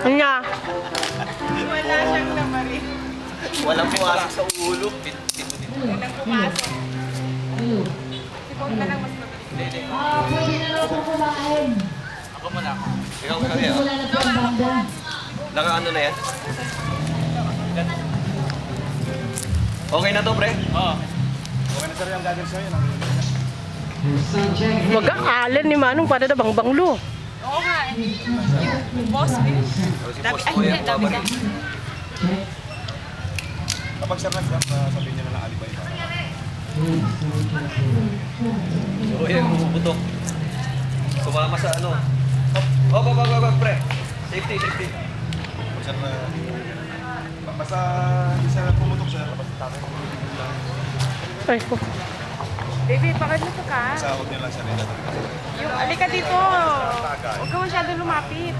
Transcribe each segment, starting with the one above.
Niya. Wala siyang lamari. Walang pumasok sa ulo. Walang pumasok. Sipong ka lang mas mabilis. Hindi. Pwede na lang po kumain. Ako muna. Ikaw kami. Wala na po ang banda. Naka ano na yan? Okay na to, pre? Oo. Okay na sir yung gagawin sa'yo. Mag-aalan ni Manong para na bang-banglo. Oo nga. Yung boss, eh. Si boss ko yan. Dami ka. Kapag sir nag-grab, sabihin niyo na lang alibay pa. So yan, bumubutok. Sumama sa ano. Hop, pre. Safety. Kapag sir na... Basta hindi sir pumutok sir, basta tatay mo. Ay, ko. Baby, bakit mo ka? Basta huwag niyo lang sir nila. Yung, alika dito. Huwag ka masyado lumapit.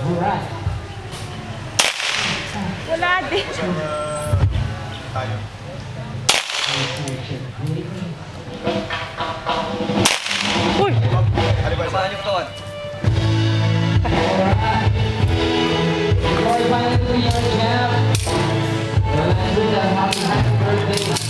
Alright. Wala din. Sir, tayo. Uy! Alibay sir. Samahan niyo katawan. Boy, finally to your champ. Happy birthday.